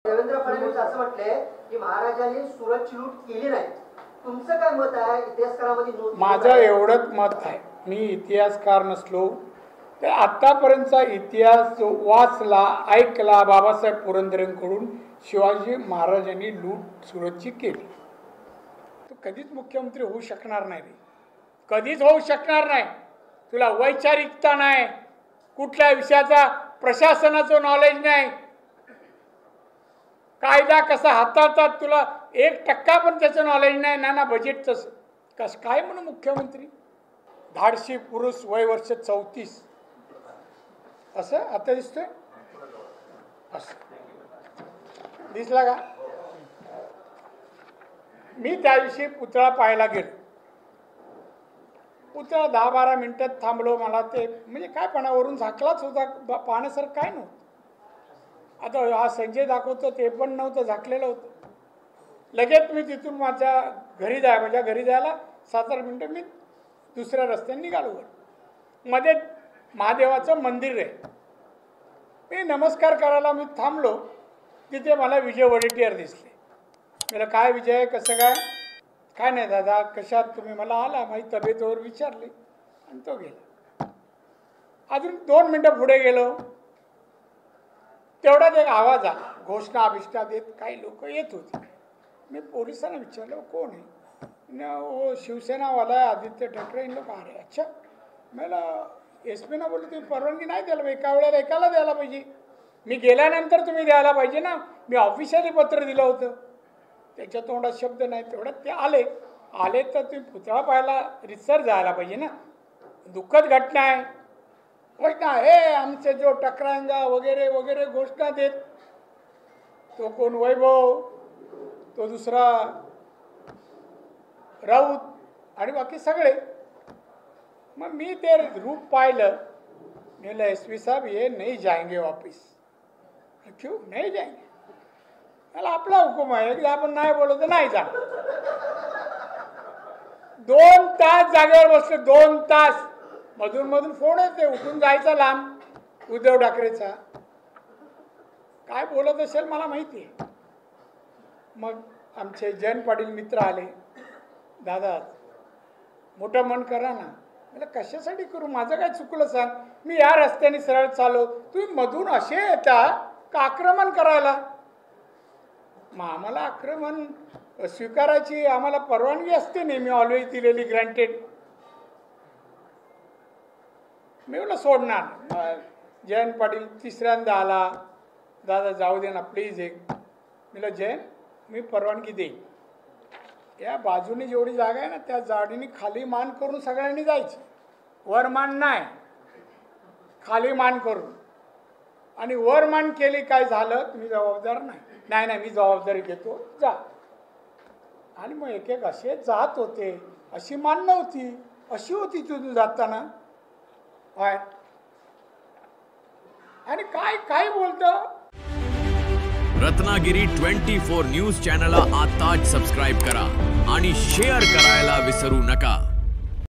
देवेंद्र फडणवीस असं म्हटले की महाराजांनी सुरतची लूट केली नाही. तुमचं काय मत आहे? इतिहासकारांमध्ये माझं एवढंच मत आहे, मी इतिहासकार नसलो तर आतापर्यंतचा इतिहास जो वाचला ऐकला बाबासाहेब पुरंदरेंकडून, शिवाजी महाराजांनी लूट सुरतची केली, तो कधीच मुख्यमंत्री होऊ शकणार नाही रे, कधीच होऊ शकणार नाही. तुला वैचारिकता नाही, कुठल्या विषयाचा प्रशासनाचं नॉलेज नाही, कायदा कसा हाताळतात तुला 1% पण त्याचं नॉलेज नाही, ना बजेटचं. कसं काय म्हणून मुख्यमंत्री? धाडशी पुरुष, वय वर्ष 34, असं आता दिसतोय, असं दिसला का? मी त्या दिवशी पुतळा पाहायला गेलो, पुतळा 10-12 मिनिटात थांबलो. मला ते म्हणजे काय पणावरून झाकलाच होता, पाहण्यासारखं काय नव्हतं. आता हा संजय दाखवतो ते पण नव्हतं, झाकलेलं होतं. लगेच मी तिथून माझ्या घरी जायला 7-8 मिनटं मी दुसऱ्या रस्त्याने निघालो. मध्ये महादेवाचं मंदिर आहे, मी नमस्कार करायला मी थांबलो, तिथे मला विजय वडेट्टीवार दिसले. मला काय विजय, कसं काय नाही दादा कशात तुम्ही? मला आला माझी तब्येतीवर विचारली आणि तो गेला. अजून 2 मिनटं पुढे गेलो, तेवढ्यात एक आवाज आला, घोषणा अभिष्ठा देत काही लोक येत होते. मी पोलिसांना विचारलं कोण आहे? वो शिवसेनावाला आहे आदित्य ठाकरे, इन लोक. अरे अच्छा. मला SP ना बोललो तुम्ही परवानगी नाही द्यायला पाहिजे, एका वेळेला एकाला द्यायला पाहिजे, मी गेल्यानंतर तुम्ही द्यायला पाहिजे ना, मी ऑफिशियली पत्र दिलं होतं. त्याच्या तोंडात शब्द नाही. तेवढ्यात ते आले तर तुम्ही पुतळा पाहायला रितसर जायला पाहिजे ना. दुःखद घटना आहे, घोषणा हे आमचे जो टकरांगा वगैरे वगैरे घोषणा देत, तो कोण वैभव, तो दुसरा राऊत आणि बाकी सगळे. मग मी ते रूप पाहिलं, म्हणलं SP साहब ये नहीं जाएंगे वापिस. क्यों नहीं जाएंगे? मला आपला हुकूम आहे, एकदा आपण नाही बोललो तर नाही जा. 2 तास जागेवर बसले, 2 तास. मधून फोन येते, उठून जायचा लांब उद्धव ठाकरेचा. काय बोलत असेल मला माहिती आहे. मग आमचे जयंत पाटील मित्र आले, दादा मोठं मन करा ना. मला कशासाठी करू, माझं काय चुकलं सांग, मी या रस्त्याने सरळ चाललो, तुम्ही मधून असे येता का आक्रमण करायला? मग आम्हाला आक्रमण स्वीकारायची आम्हाला परवानगी असते नेहमी, ऑलवेज दिलेली, ग्रँटेड. मी मला सोडणार. मग जयंत पाटील तिसऱ्यांदा आला, दादा जाऊ दे ना प्लीज एक. मला जयंत मी परवानगी देईन, या बाजूने जेवढी जागा आहे ना त्या जाडीने खाली मान करून सगळ्यांनी जायची, वर मान नाही, खाली मान करून. आणि वर मान केली काय झालं तुम्ही जबाबदार नाही, मी जबाबदारी घेतो जा. आणि मग एक असे जात होते, अशी मान नव्हती, अशी होती तिथून जाताना. आणि काय बोलतं. रत्नागिरी 24 न्यूज चॅनलला आताच सबस्क्राईब करा आणि शेअर करायला विसरू नका.